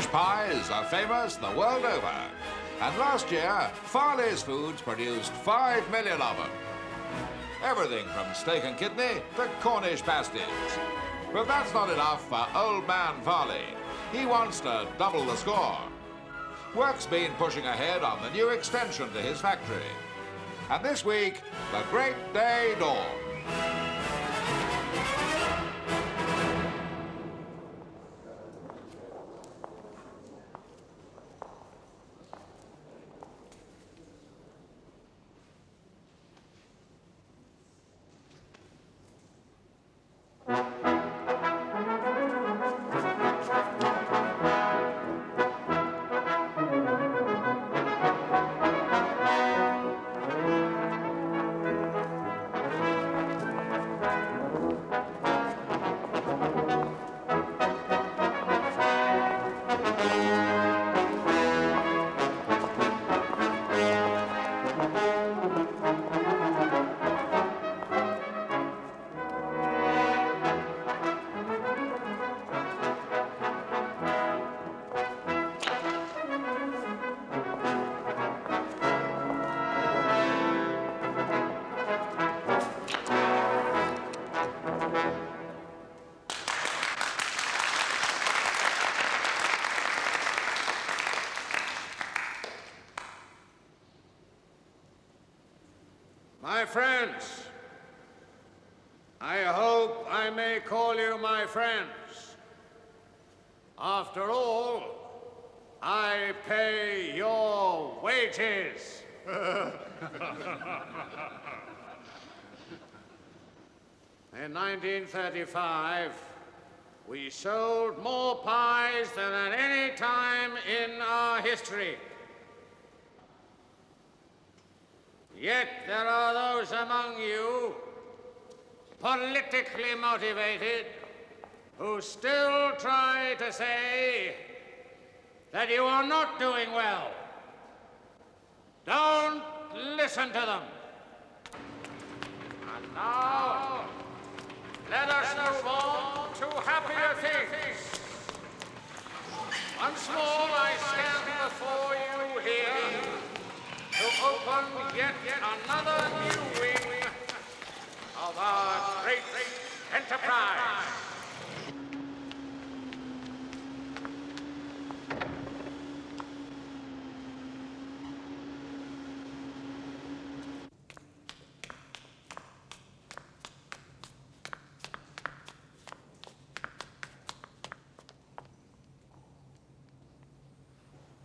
Cornish pies are famous the world over. And last year, Farley's Foods produced 5 million of them. Everything from steak and kidney to Cornish pasties. But that's not enough for old man Farley. He wants to double the score. Work's been pushing ahead on the new extension to his factory. And this week, the great day dawned. My friends, I hope I may call you my friends. After all, I pay your wages. In 1935, we sold more pies than at any time in our history. Yet there are those among you, politically motivated, who still try to say that you are not doing well. Don't listen to them. And now, let us move on to happier things. Once more I stand before you here to open yet another new wing of our great enterprise.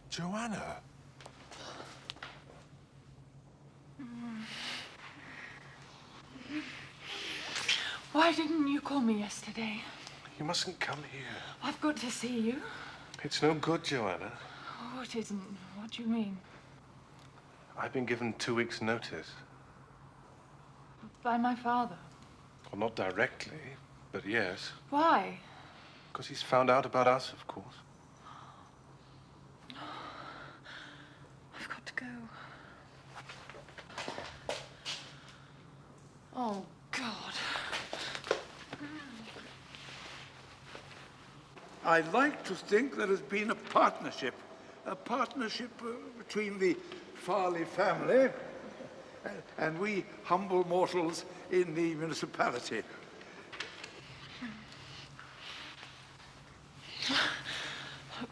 Joanna. Why didn't you call me yesterday? You mustn't come here. I've got to see you. It's no good, Joanna. Oh, it isn't. What do you mean? I've been given 2 weeks' notice. By my father. Well, not directly, but yes. Why? Because he's found out about us, of course. I've got to go. Oh, God. I like to think there has been a partnership between the Farley family and we humble mortals in the municipality.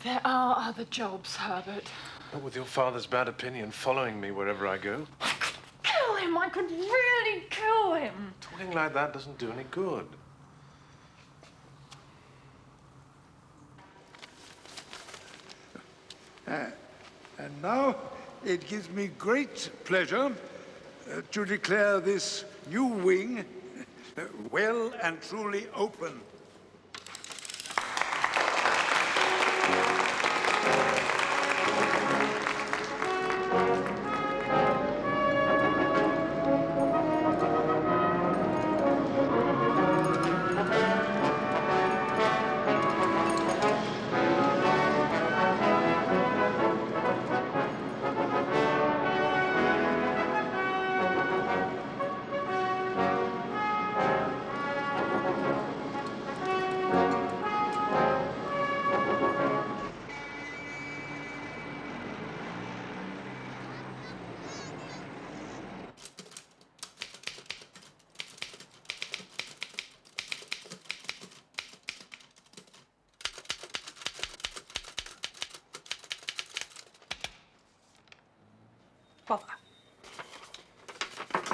There are other jobs, Herbert. Not with your father's bad opinion following me wherever I go. Kill him! I could really kill him! Talking like that doesn't do any good. And now it gives me great pleasure to declare this new wing well and truly open.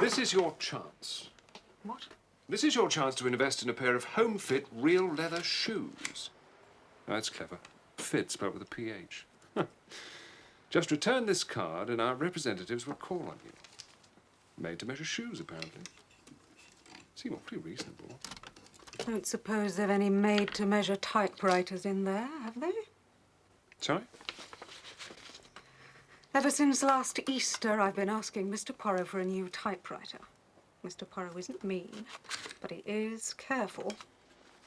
This is your chance. What? This is your chance to invest in a pair of home-fit, real leather shoes. Oh, that's clever. Fit spelled with a PH. Just return this card and our representatives will call on you. Made to measure shoes, apparently. Seem awfully reasonable. I don't suppose they've any made-to-measure typewriters in there, have they? Sorry? Ever since last Easter, I've been asking Mr. Poirot for a new typewriter. Mr. Poirot isn't mean, but he is careful.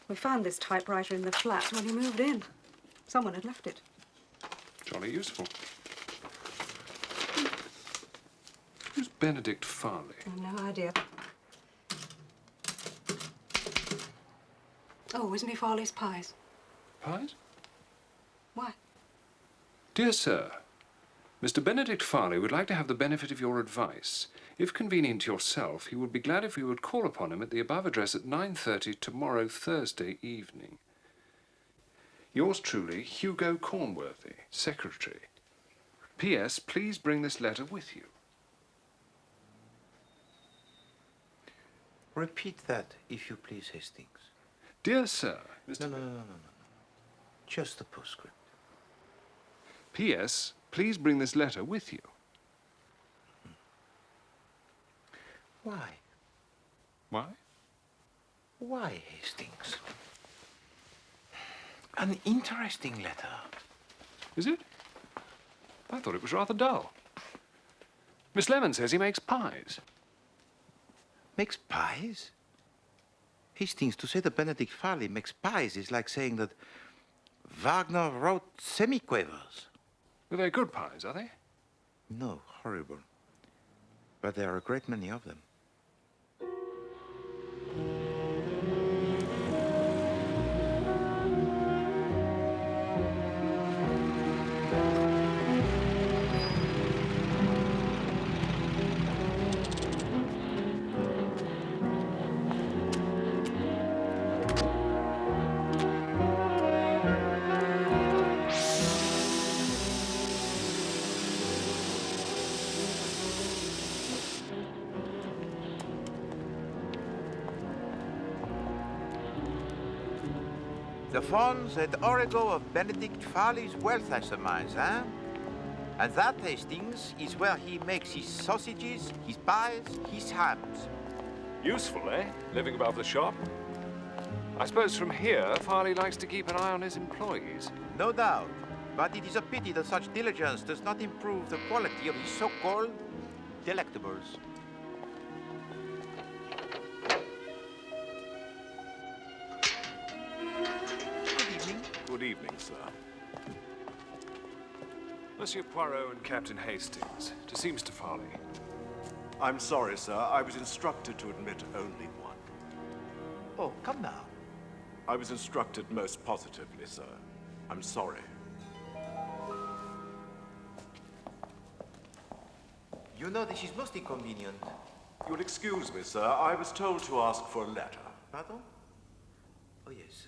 We found this typewriter in the flat when he moved in. Someone had left it. Jolly useful. Who's Benedict Farley? No idea. Oh, isn't he Farley's Pies? Pies? Why? Dear sir, Mr. Benedict Farley would like to have the benefit of your advice. If convenient to yourself, he would be glad if you would call upon him at the above address at 9:30 tomorrow, Thursday evening. Yours truly, Hugo Cornworthy, Secretary. P.S. Please bring this letter with you. Repeat that, if you please, Hastings. Dear sir, Mr. No. Just the postscript. P.S. Please bring this letter with you. Why? Why? Why, Hastings? An interesting letter. Is it? I thought it was rather dull. Miss Lemon says he makes pies. Makes pies? Hastings, to say that Benedict Farley makes pies is like saying that Wagner wrote semiquavers. Well, they're good pies, are they? No, horrible. But there are a great many of them. The funds at Origo of Benedict Farley's wealth, I surmise, eh? And that, Hastings, is where he makes his sausages, his pies, his hams. Useful, eh? Living above the shop. I suppose from here, Farley likes to keep an eye on his employees. No doubt. But it is a pity that such diligence does not improve the quality of his so-called delectables. Good evening, sir. Monsieur Poirot and Captain Hastings, to see Mr. Farley. I'm sorry, sir. I was instructed to admit only one. Oh, come now. I was instructed most positively, sir. I'm sorry. You know this is most inconvenient. You'll excuse me, sir. I was told to ask for a letter. Pardon? Oh, yes.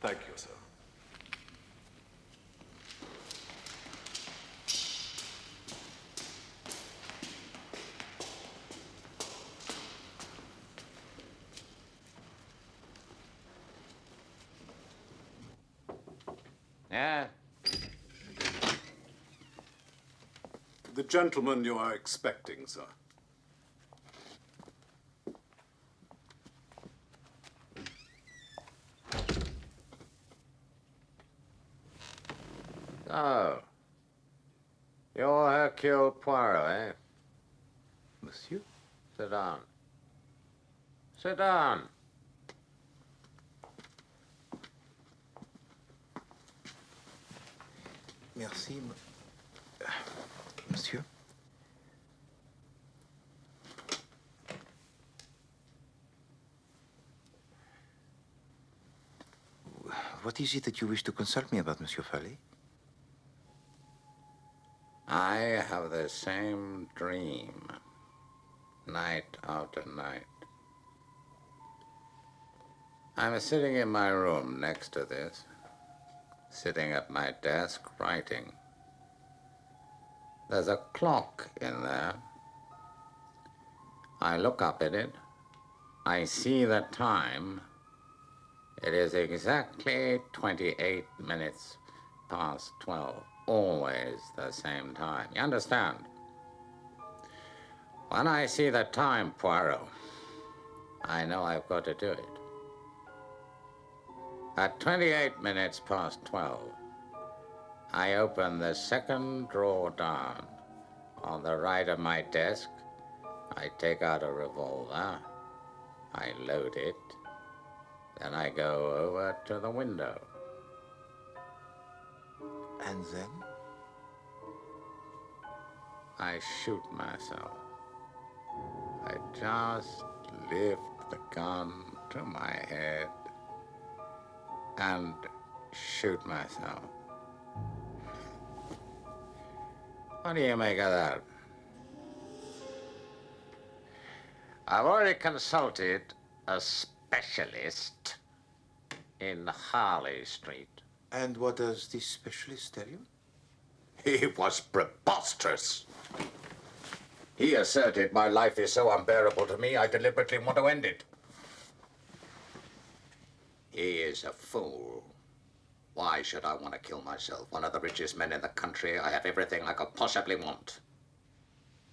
Thank you, sir. Yeah? The gentleman you are expecting, sir. Oh. You're Hercule Poirot, eh? Monsieur? Sit down. Sit down. Merci. Monsieur? What is it that you wish to consult me about, Monsieur Farley? I have the same dream, night after night. I'm sitting in my room next to this, sitting at my desk writing. There's a clock in there. I look up at it. I see the time. It is exactly 28 minutes past 12. Always the same time. You understand? When I see the time, Poirot, I know I've got to do it. At 28 minutes past 12, I open the second drawer down. On the right of my desk, I take out a revolver. I load it. Then I go over to the window. And then? I shoot myself. I just lift the gun to my head and shoot myself. What do you make of that? I've already consulted a specialist in Harley Street. And what does this specialist tell you? He was preposterous. He asserted my life is so unbearable to me, I deliberately want to end it. He is a fool. Why should I want to kill myself? One of the richest men in the country. I have everything I could possibly want.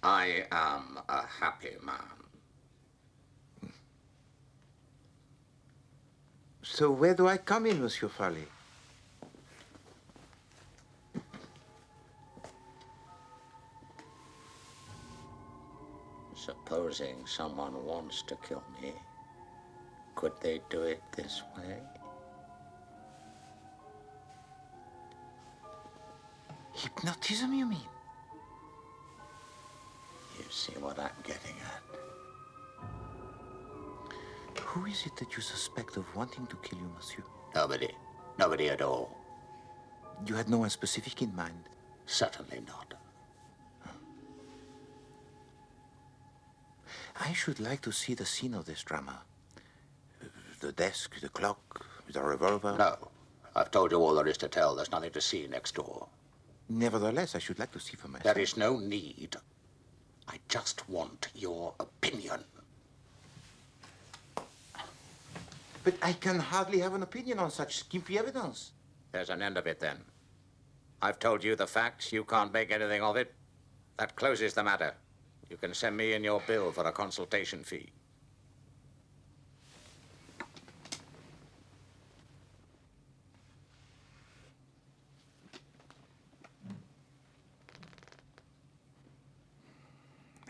I am a happy man. So where do I come in, Monsieur Farley? Supposing someone wants to kill me, could they do it this way? Hypnotism, you mean? You see what I'm getting at? Who is it that you suspect of wanting to kill you, monsieur? Nobody. Nobody at all. You had no one specific in mind? Certainly not. I should like to see the scene of this drama. The desk, the clock, the revolver. No. I've told you all there is to tell. There's nothing to see next door. Nevertheless, I should like to see for myself. There is no need. I just want your opinion. But I can hardly have an opinion on such skimpy evidence. There's an end of it, then. I've told you the facts. You can't make anything of it. That closes the matter. You can send me in your bill for a consultation fee.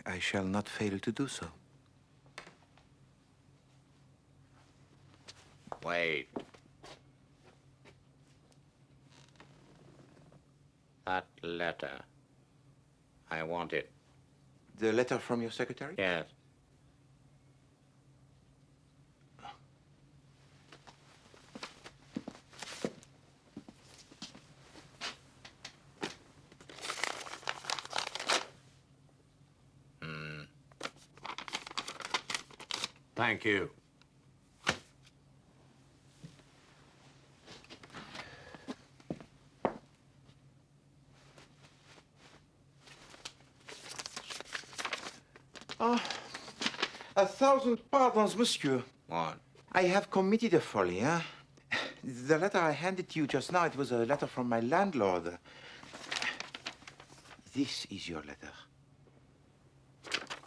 I shall not fail to do so. Wait. That letter. I want it. The letter from your secretary? Yes. Thank you. Oh, 1,000 pardons, monsieur. What? I have committed a folly, huh? The letter I handed to you just now, it was a letter from my landlord. This is your letter.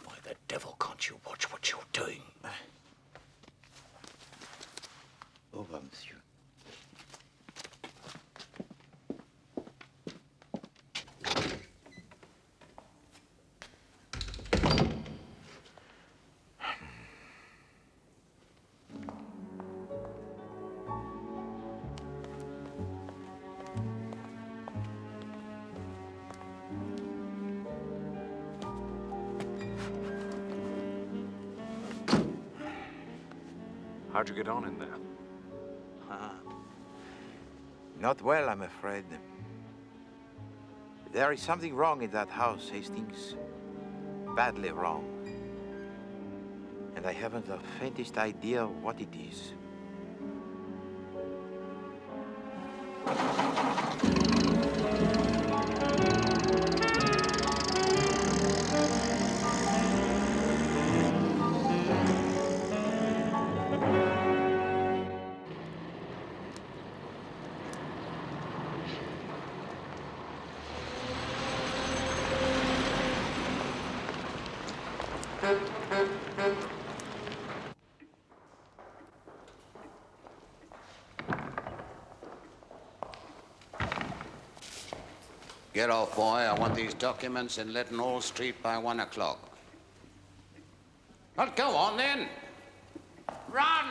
Why the devil can't you watch what you're doing? Au revoir, monsieur. How'd you get on in there? Not well, I'm afraid. There is something wrong in that house, Hastings. Badly wrong. And I haven't the faintest idea what it is. Get off, boy. I want these documents in Leadenhall Street by 1 o'clock. Well, go on, then. Run!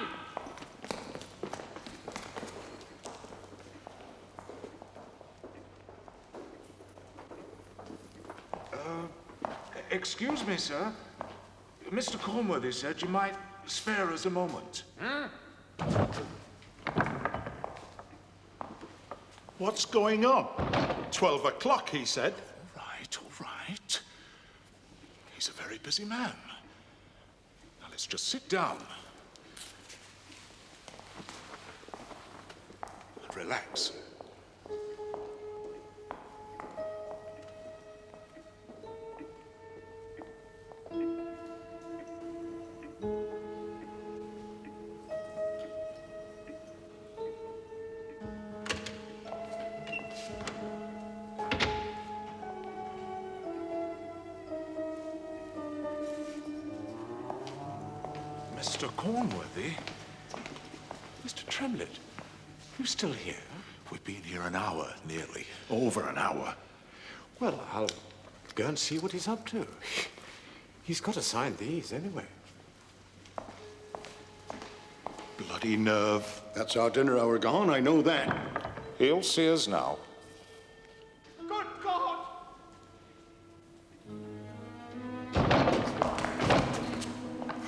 Excuse me, sir. Mr. Cornworthy said you might spare us a moment. What's going on? 12 o'clock, he said. All right. He's a very busy man. Now, let's just sit down. And relax. Mr. Cornworthy? Mr. Tremlett, you still here? We've been here an hour, nearly. Over an hour. Well, I'll go and see what he's up to. He's got to sign these anyway. Bloody nerve. That's our dinner hour gone, I know that. He'll see us now. Good God!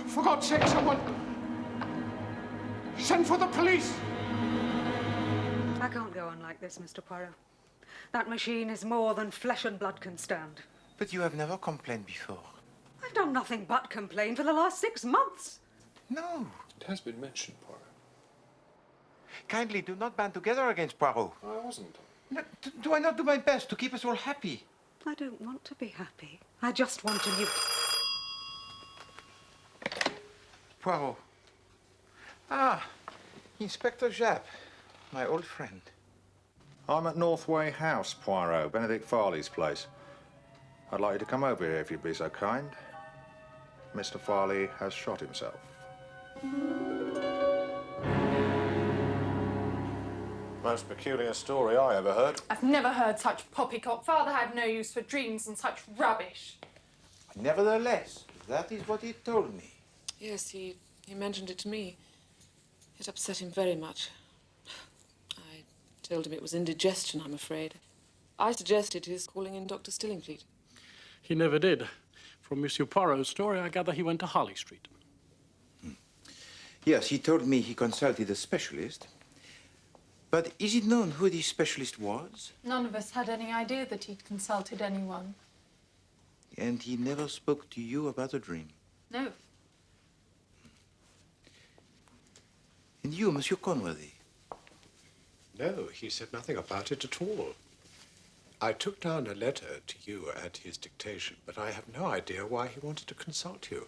For God's sake, someone... send for the police! I can't go on like this, Mr. Poirot. That machine is more than flesh and blood can stand. But you have never complained before. I've done nothing but complain for the last 6 months. No. It has been mentioned, Poirot. Kindly do not band together against Poirot. I wasn't. No, do I not do my best to keep us all happy? I don't want to be happy. I just want a new... Poirot. Ah, Inspector Japp, my old friend. I'm at Northway House, Poirot, Benedict Farley's place. I'd like you to come over here if you'd be so kind. Mr. Farley has shot himself. Most peculiar story I ever heard. I've never heard such poppycock. Father had no use for dreams and such rubbish. Nevertheless, that is what he told me. Yes, he mentioned it to me. It upset him very much. I told him it was indigestion, I'm afraid. I suggested his calling in Dr. Stillingfleet. He never did. From Monsieur Poirot's story, I gather he went to Harley Street. Yes, he told me he consulted a specialist. But is it known who this specialist was? None of us had any idea that he'd consulted anyone. And he never spoke to you about the dream? No. And you, Monsieur Cornworthy? No, he said nothing about it at all. I took down a letter to you at his dictation, but I have no idea why he wanted to consult you.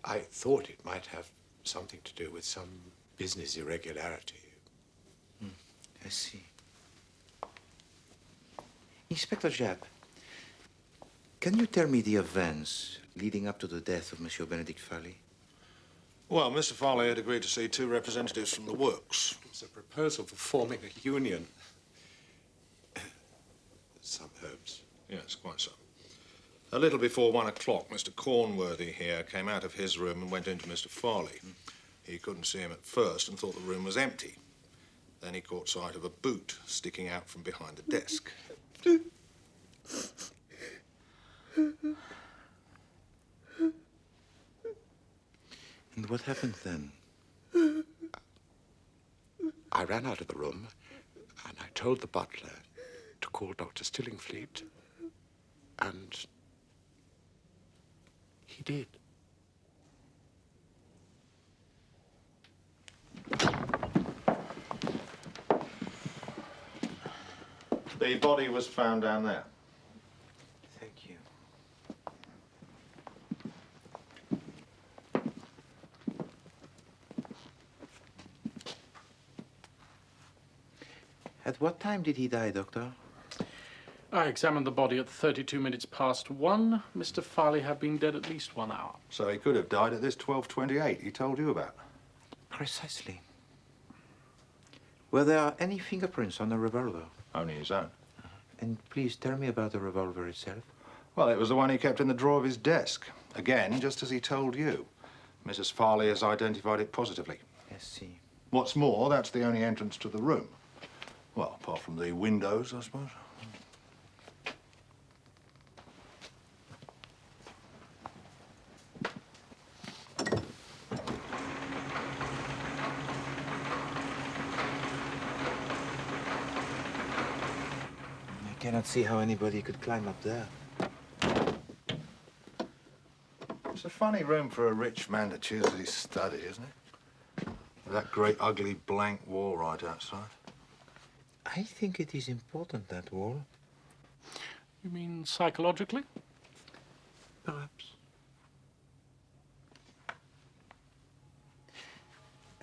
I thought it might have something to do with some business irregularity. I see. Inspector Japp, can you tell me the events leading up to the death of Monsieur Benedict Farley? Well, Mr. Farley had agreed to see 2 representatives from the works. It was a proposal for forming a union. Some hopes. Yes, quite so. A little before 1 o'clock, Mr. Cornworthy here came out of his room and went into Mr. Farley. He couldn't see him at first and thought the room was empty. Then he caught sight of a boot sticking out from behind the desk. And what happened then? I ran out of the room and I told the butler to call Dr. Stillingfleet, and he did. The body was found down there. Thank you. At what time did he die, Doctor? I examined the body at 32 minutes past 1. Mr. Farley had been dead at least 1 hour. So he could have died at this 12:28 he told you about. Precisely. Were there any fingerprints on the revolver? Only his own. And please tell me about the revolver itself. Well, it was the one he kept in the drawer of his desk. Again, just as he told you. Mrs. Farley has identified it positively. I see. What's more, that's the only entrance to the room. Well, apart from the windows, I suppose. I cannot see how anybody could climb up there. It's a funny room for a rich man to choose as his study, isn't it? With that great ugly blank wall right outside. I think it is important, that wall. You mean psychologically? Perhaps.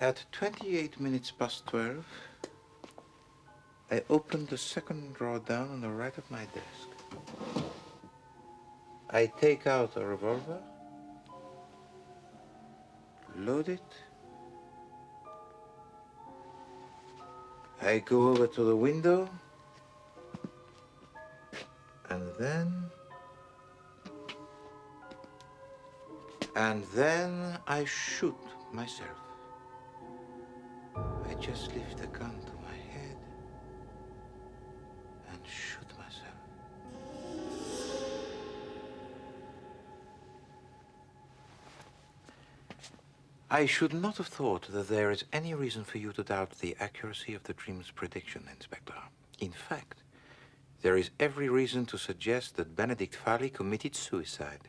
At 28 minutes past 12, I opened the second drawer down on the right of my desk. I take out a revolver, load it. I go over to the window, and then I shoot myself. I just lift the gun to my head and shoot myself. I should not have thought that there is any reason for you to doubt the accuracy of the dream's prediction, Inspector. In fact, there is every reason to suggest that Benedict Farley committed suicide.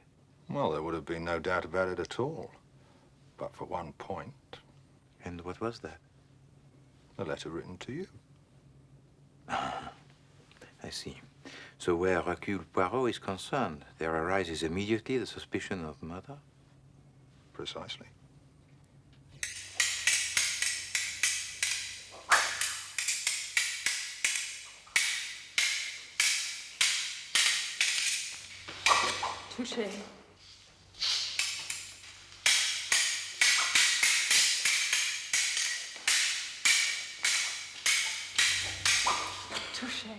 Well, there would have been no doubt about it at all. But for one point. And what was that? A letter written to you. I see. So where Hercule Poirot is concerned, there arises immediately the suspicion of murder? Precisely. Touché. Touché.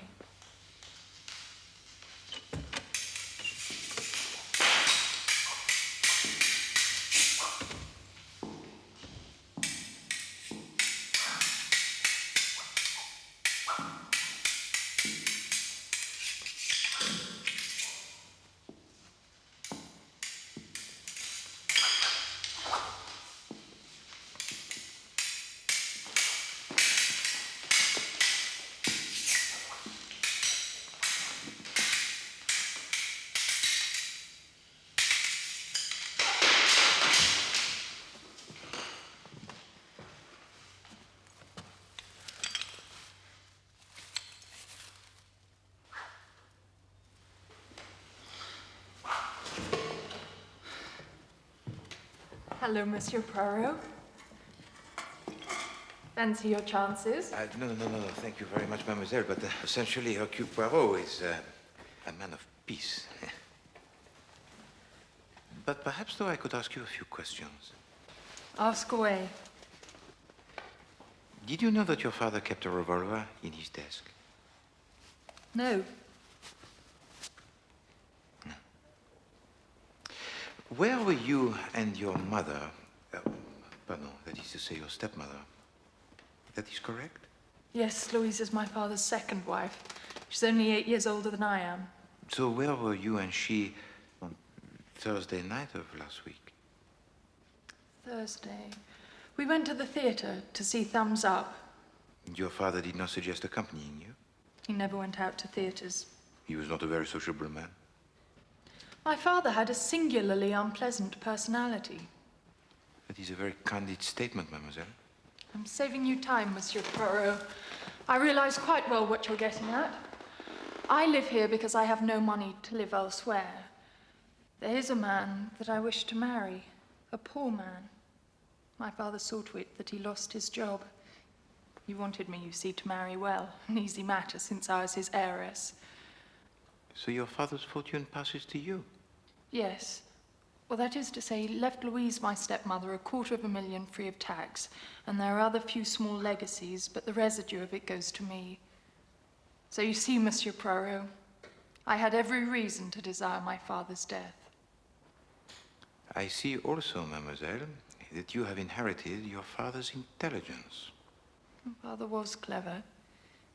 Hello, Monsieur Poirot. Fancy your chances? No, thank you very much, mademoiselle, but essentially Hercule Poirot is a man of peace. But perhaps, though, I could ask you a few questions. Ask away. Did you know that your father kept a revolver in his desk? No. Where were you and your mother, pardon, that is to say your stepmother? That is correct? Yes, Louise is my father's second wife. She's only 8 years older than I am. So where were you and she on Thursday night of last week? Thursday. We went to the theatre to see Thumbs Up. Your father did not suggest accompanying you? He never went out to theatres. He was not a very sociable man. My father had a singularly unpleasant personality. That is a very candid statement, mademoiselle. I'm saving you time, Monsieur Poirot. I realize quite well what you're getting at. I live here because I have no money to live elsewhere. There is a man that I wish to marry, a poor man. My father saw to it that he lost his job. He wanted me, you see, to marry well, an easy matter since I was his heiress. So your father's fortune passes to you? Yes. Well, that is to say, he left Louise, my stepmother, $250,000 free of tax, and there are other few small legacies, but the residue of it goes to me. So you see, Monsieur Poirot, I had every reason to desire my father's death. I see also, mademoiselle, that you have inherited your father's intelligence. My father was clever,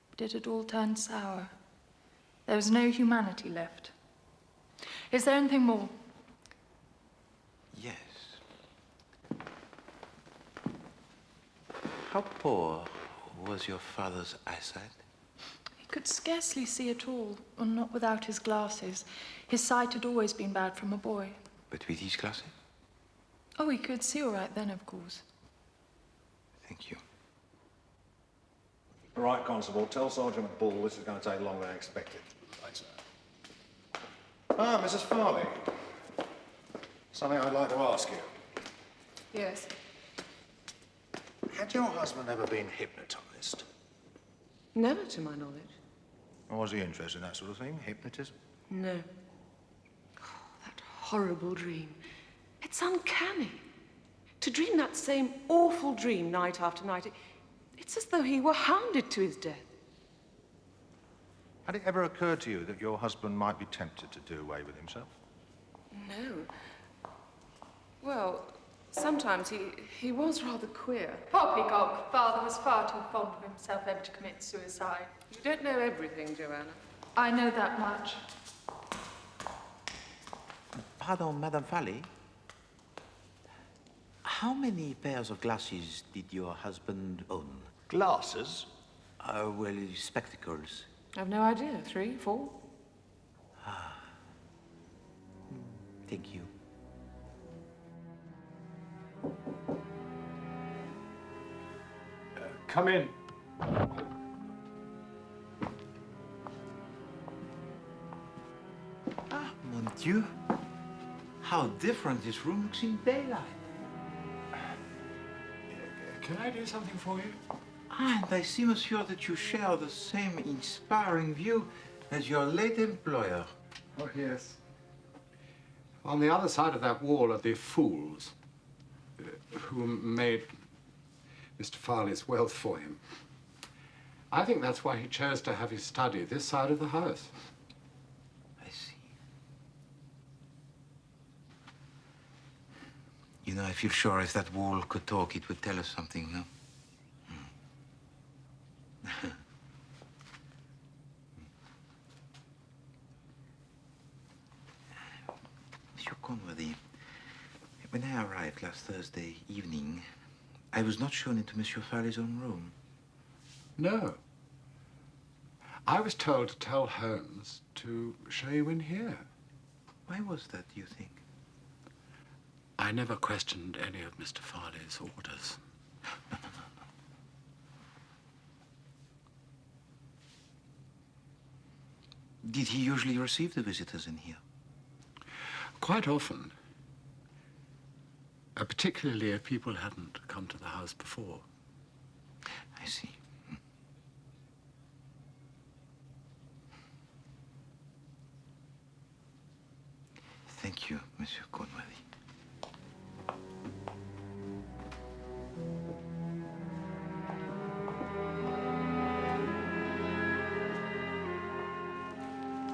but it had all turned sour. There was no humanity left. Is there anything more? Yes. How poor was your father's eyesight? He could scarcely see at all, and not without his glasses. His sight had always been bad from a boy. But with these glasses? Oh, he could see all right then, of course. Thank you. Right, Constable, tell Sergeant Bull this is going to take longer than expected. Right, sir. Ah, Mrs. Farley. Something I'd like to ask you. Yes. Had your husband ever been hypnotized? Never, to my knowledge. Or was he interested in that sort of thing, hypnotism? No. Oh, that horrible dream. It's uncanny. To dream that same awful dream night after night, it's as though he were hounded to his death. Had it ever occurred to you that your husband might be tempted to do away with himself? No. Well, sometimes he was rather queer. Poppycock, father was far too fond of himself ever to commit suicide. You don't know everything, Joanna. I know that much. Pardon, Madame Farley. How many pairs of glasses did your husband own? Glasses? Well, spectacles. I've no idea. 3, 4? Thank you. Come in. Ah, mon Dieu. How different this room looks in daylight. Can I do something for you? And I see, monsieur, that you share the same inspiring view as your late employer. Oh, yes. On the other side of that wall are the fools who made Mr. Farley's wealth for him. I think that's why he chose to have his study this side of the house. I see. You know, I feel sure if that wall could talk, it would tell us something, no? Monsieur Conworthy, when I arrived last Thursday evening, I was not shown into Monsieur Farley's own room. No. I was told to tell Holmes to show you in here. Why was that, do you think? I never questioned any of Mr. Farley's orders. No. Did he usually receive the visitors in here? Quite often. Particularly if people hadn't come to the house before. I see. Thank you, Monsieur Conworthy.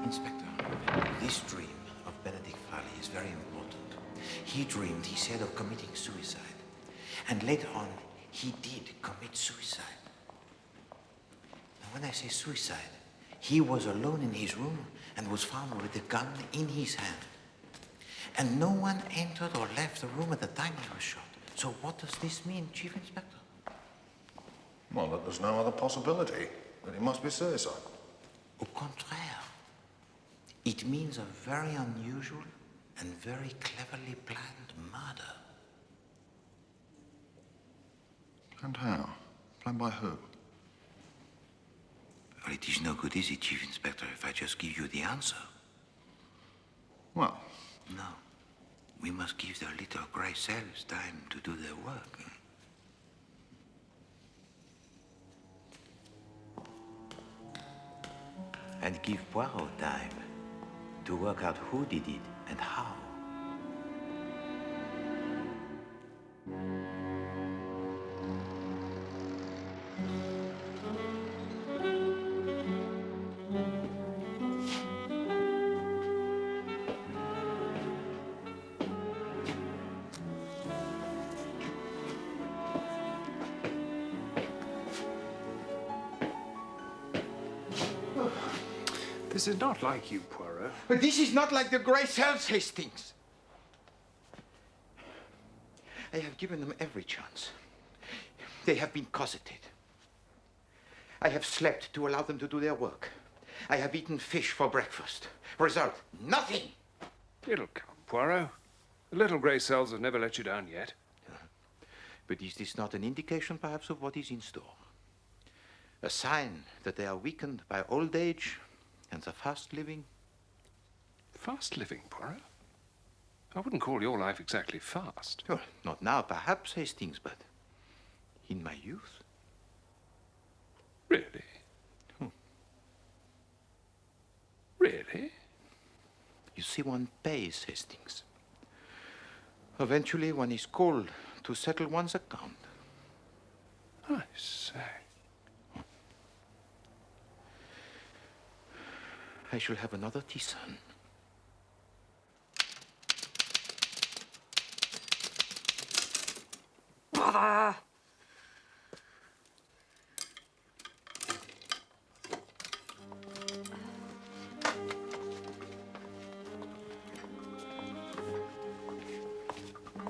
Inspector, this dream of Benedict Farley is very important. He dreamed, he said, of committing suicide. And later on, he did commit suicide. And when I say suicide, he was alone in his room and was found with a gun in his hand. And no one entered or left the room at the time he was shot. So what does this mean, Chief Inspector? Well, that there's no other possibility. That it must be suicide. Au contraire. It means a very unusual and very cleverly planned murder. And how? Planned by who? Well, it is no good, is it, Chief Inspector, if I just give you the answer? Well... No. We must give the little grey cells time to do their work. And give Poirot time to work out who did it and how. This is not like you, Poirot. But this is not like the grey cells, Hastings. I have given them every chance. They have been cosseted. I have slept to allow them to do their work. I have eaten fish for breakfast. Result, nothing. It'll come, Poirot. The little grey cells have never let you down yet. But is this not an indication, perhaps, of what is in store? A sign that they are weakened by old age and the fast living? Fast living, Poirot? I wouldn't call your life exactly fast. Well, not now, perhaps, Hastings, but in my youth. Really? Really? You see, one pays, Hastings. Eventually, one is called to settle one's account. I say. I shall have another tisane. Bother!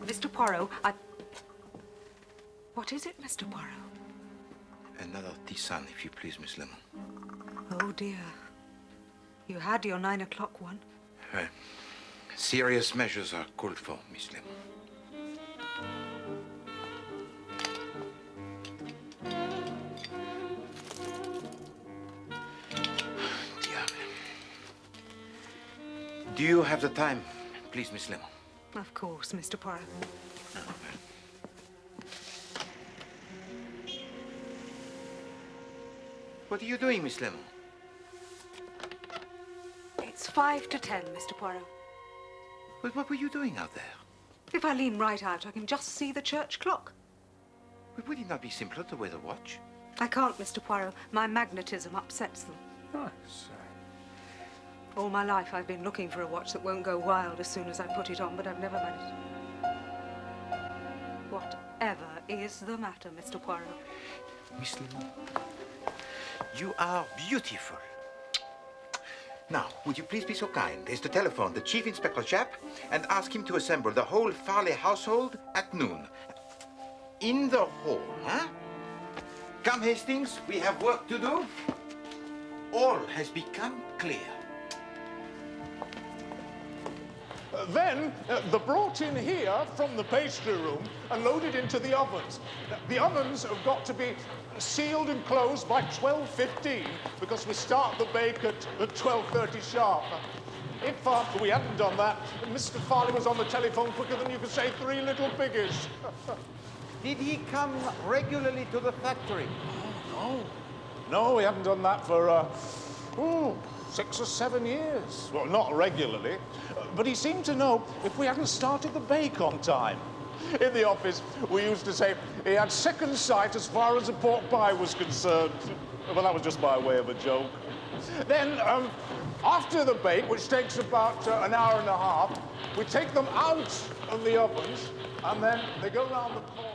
Mr. Poirot, What is it, Mr. Poirot? Another tisane, if you please, Miss Lemon. Oh, dear. You had your 9 o'clock one. Serious measures are called for, Miss Lemon. Do you have the time, please, Miss Lemon? Of course, Mr. Poirot. What are you doing, Miss Lemon? It's 5 to 10, Mr. Poirot. But what were you doing out there? If I lean right out, I can just see the church clock. But would it not be simpler to wear the watch? I can't, Mr. Poirot. My magnetism upsets them. I say. All my life I've been looking for a watch that won't go wild as soon as I put it on, but I've never managed. Whatever is the matter, Mr. Poirot? Miss Lemon, you are beautiful. Now, would you please be so kind as to telephone the Chief Inspector chap and ask him to assemble the whole Farley household at noon. In the hall, huh? Come, Hastings, we have work to do. All has become clear. Then they're brought in here from the pastry room and loaded into the ovens. The ovens have got to be sealed and closed by 12:15 because we start the bake at 12:30 sharp. If we hadn't done that, Mr. Farley was on the telephone quicker than you could say 3 little piggies. Did he come regularly to the factory? No, we haven't done that for 6 or 7 years. Well, not regularly, but he seemed to know if we hadn't started the bake on time. In the office, we used to say he had second sight as far as a pork pie was concerned. Well, that was just by way of a joke. Then, after the bake, which takes about an hour and a half, we take them out of the ovens, and then they go round the corner.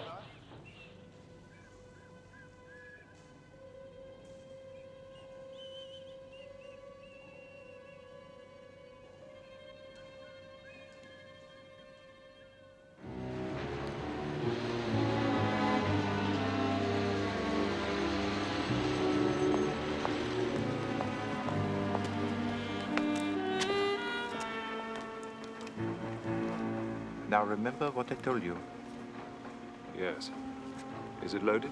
Now remember what I told you. Yes. Is it loaded?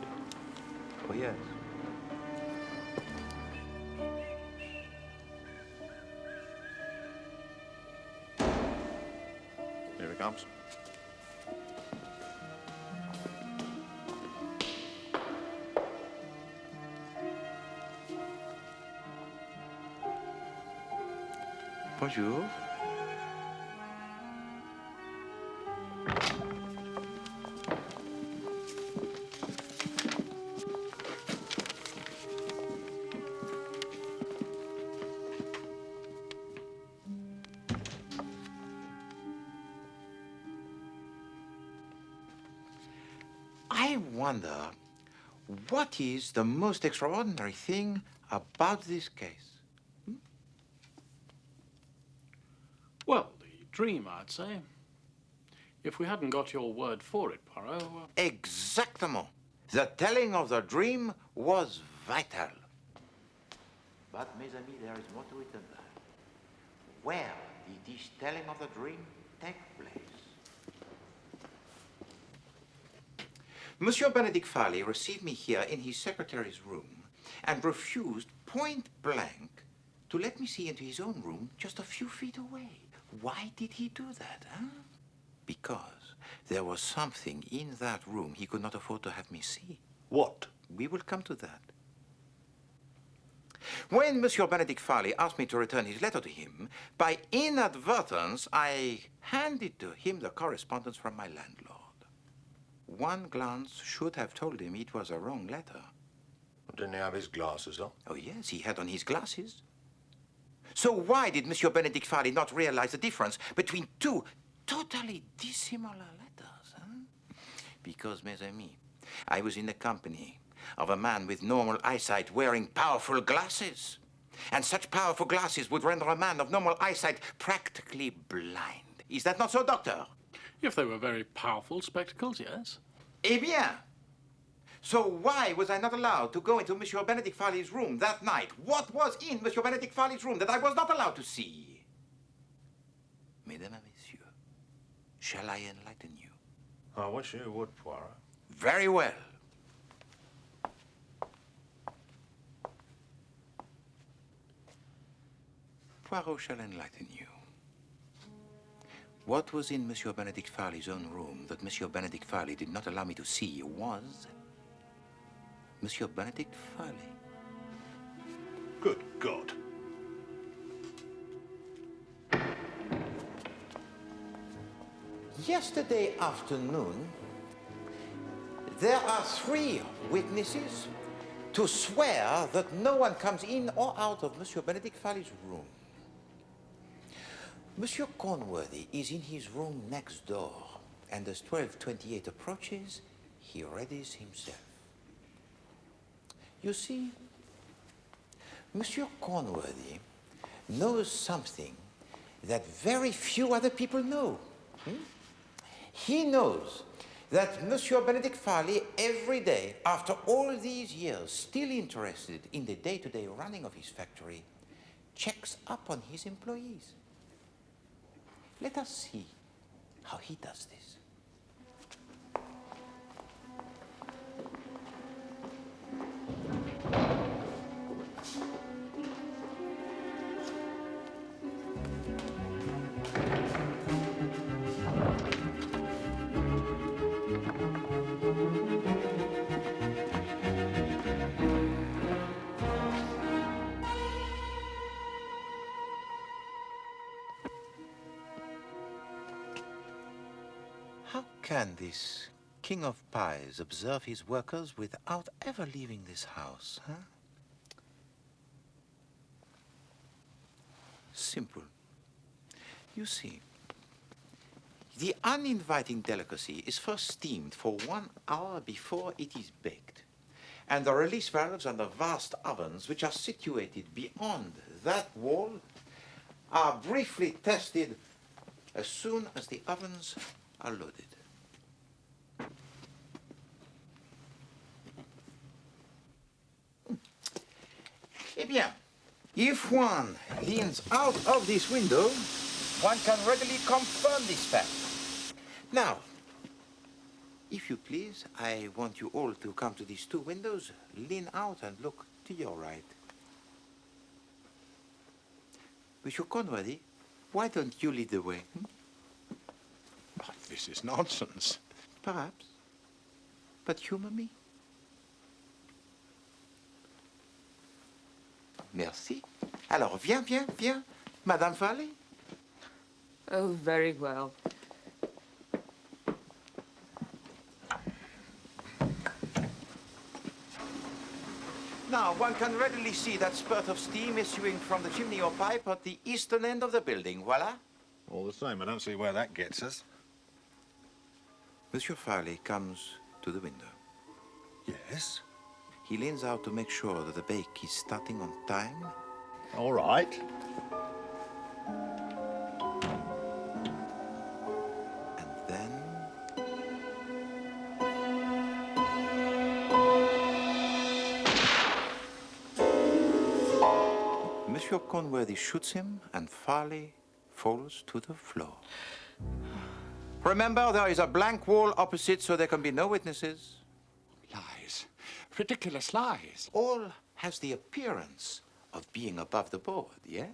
Oh, yes. Here he comes. Bonjour. I wonder, what is the most extraordinary thing about this case? Well, the dream, I'd say. If we hadn't got your word for it, Poirot... Exactement. The telling of the dream was vital. But, mes amis, there is more to it than that. Where did this telling of the dream take place? Monsieur Benedict Farley received me here in his secretary's room and refused point blank to let me see into his own room just a few feet away. Why did he do that, huh? Because there was something in that room he could not afford to have me see. What? We will come to that. When Monsieur Benedict Farley asked me to return his letter to him, by inadvertence, I handed to him the correspondence from my landlord. One glance should have told him it was a wrong letter. Didn't he have his glasses on? Oh, yes, he had on his glasses. So why did Monsieur Benedict Farley not realize the difference between two totally dissimilar letters, huh? Because, mes amis, I was in the company of a man with normal eyesight wearing powerful glasses. And such powerful glasses would render a man of normal eyesight practically blind. Is that not so, Doctor? If they were very powerful spectacles, yes. Eh bien. So why was I not allowed to go into Monsieur Benedict Farley's room that night? What was in Monsieur Benedict Farley's room that I was not allowed to see? Mesdames et messieurs, shall I enlighten you? I wish you would, Poirot. Very well. Poirot shall enlighten you. What was in Monsieur Benedict Farley's own room that Monsieur Benedict Farley did not allow me to see was Monsieur Benedict Farley. Good God. Yesterday afternoon, there are 3 witnesses to swear that no one comes in or out of Monsieur Benedict Farley's room. Monsieur Cornworthy is in his room next door, and as 12:28 approaches, he readies himself. You see, Monsieur Cornworthy knows something that very few other people know. He knows that Monsieur Benedict Farley, every day, after all these years, still interested in the day-to-day running of his factory, checks up on his employees. Let us see how he does this. How can this king of pies observe his workers without ever leaving this house, huh? Simple. You see, the uninviting delicacy is first steamed for 1 hour before it is baked. And the release valves and the vast ovens, which are situated beyond that wall, are briefly tested as soon as the ovens are loaded. Eh bien, if one leans out of this window, one can readily confirm this fact. Now, if you please, I want you all to come to these 2 windows, lean out and look to your right. Monsieur Cornworthy, why don't you lead the way? This is nonsense. Perhaps. But humor me. Merci. Alors, viens, Madame Farley. Oh, very well. Now, one can readily see that spurt of steam issuing from the chimney or pipe at the eastern end of the building. Voila. All the same, I don't see where that gets us. Monsieur Farley comes to the window. Yes? He leans out to make sure that the bake is starting on time. All right. Monsieur Conworthy shoots him, and Farley falls to the floor. Remember, there is a blank wall opposite, so there can be no witnesses. Lies. Ridiculous lies. All has the appearance of being above the board, yes?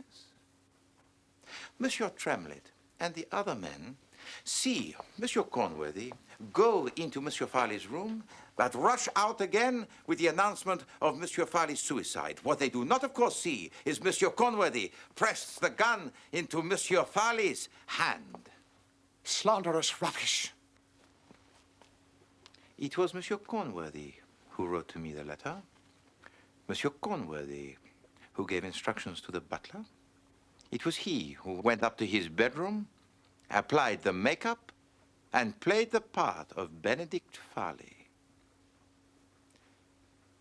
Monsieur Tremlett and the other men see Monsieur Conworthy go into Monsieur Farley's room, but rush out again with the announcement of Monsieur Farley's suicide. What they do not, of course, see is Monsieur Conworthy press the gun into Monsieur Farley's hand. Slanderous rubbish. It was Monsieur Conworthy who wrote to me the letter. Monsieur Conworthy who gave instructions to the butler. It was he who went up to his bedroom, applied the makeup, and played the part of Benedict Farley.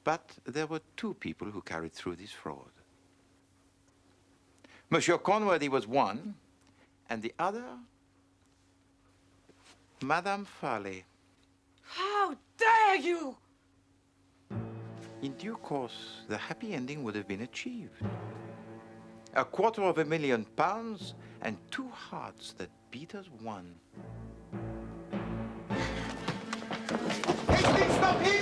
But there were two people who carried through this fraud. Monsieur Conworthy was one, and the other, Madame Farley. How dare you! In due course, the happy ending would have been achieved. £250,000 and two hearts that beat as one. Hey, stop him!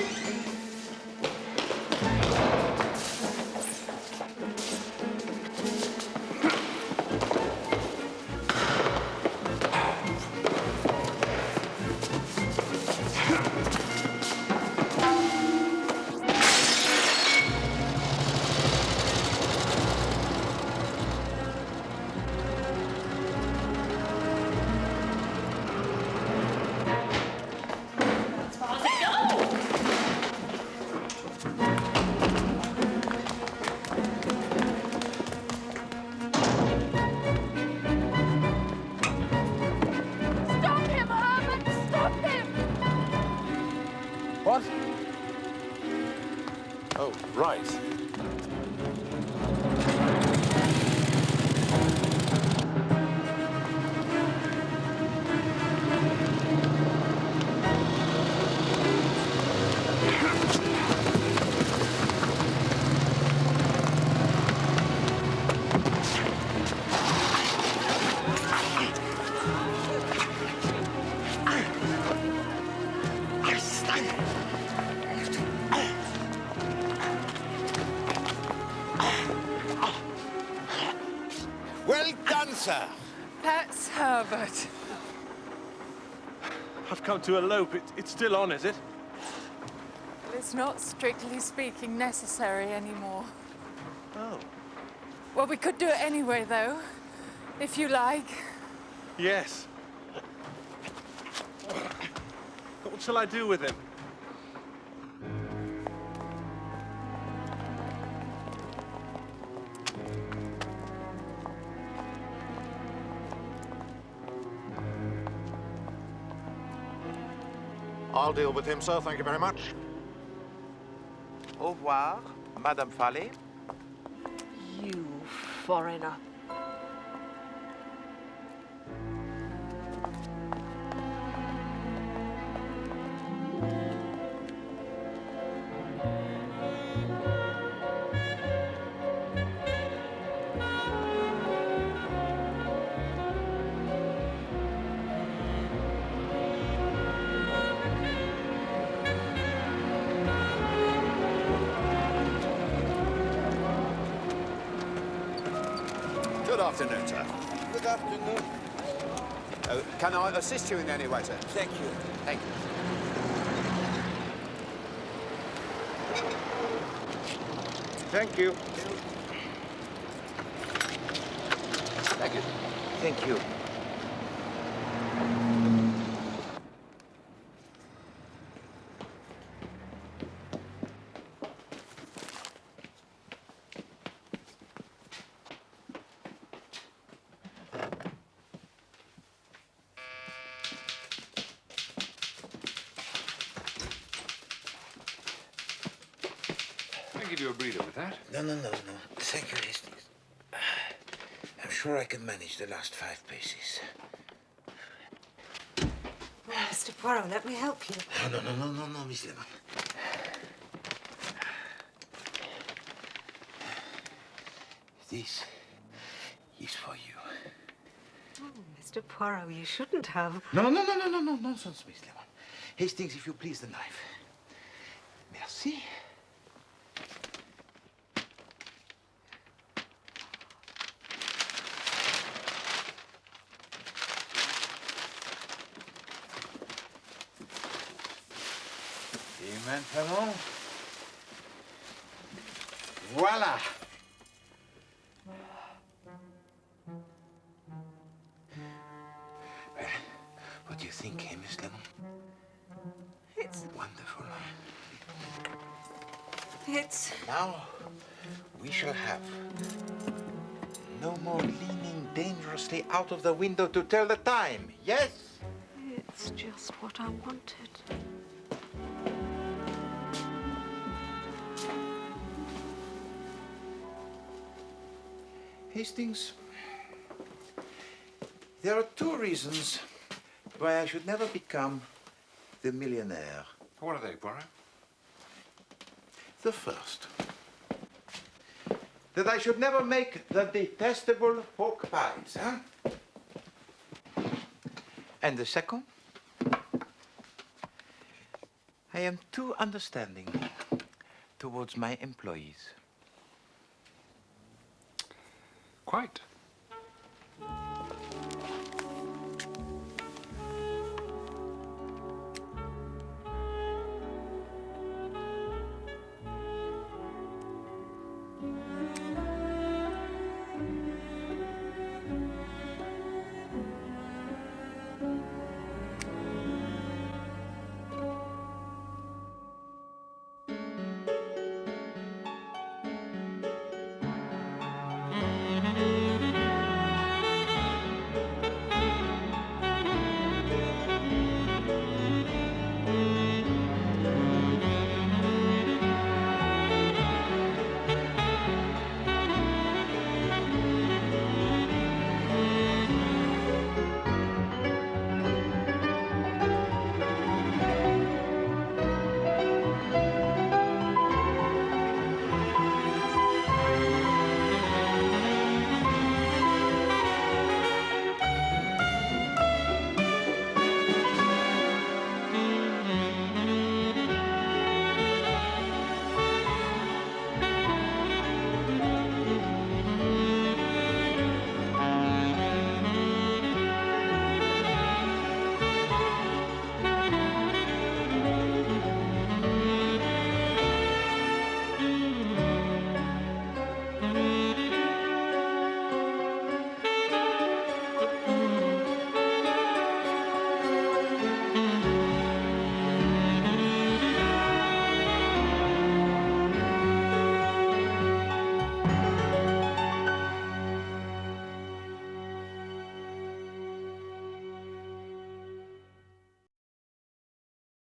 What? Oh, right. Well done, sir. That's Herbert. I've come to elope. It's still on, is it? It's not, strictly speaking, necessary anymore. Oh. Well, we could do it anyway, though, if you like. Yes. What shall I do with him? I'll deal with him, sir. Thank you very much. Au revoir, Madame Farley. You foreigner. Good afternoon, sir. Good afternoon. Can I assist you in any way, sir? Thank you. Thank you. Thank you. Thank you. Thank you. Can I give you a breather with that? No. Thank you, Hastings. I'm sure I can manage the last 5 paces. Oh, Mr. Poirot, let me help you. No, Miss Lemon. This is for you. Oh, Mr. Poirot, you shouldn't have. No, nonsense, Miss Lemon. Hastings, if you please, the knife. Merci. Et maintenant, voilà. Well, what do you think, Miss Lemon? It's wonderful. It's... Now, we shall have no more leaning dangerously out of the window to tell the time, yes? It's just what I wanted. Hastings, there are two reasons why I should never become the millionaire. What are they, Poirot? The first, that I should never make the detestable pork pies, huh? And the second, I am too understanding towards my employees. Quite.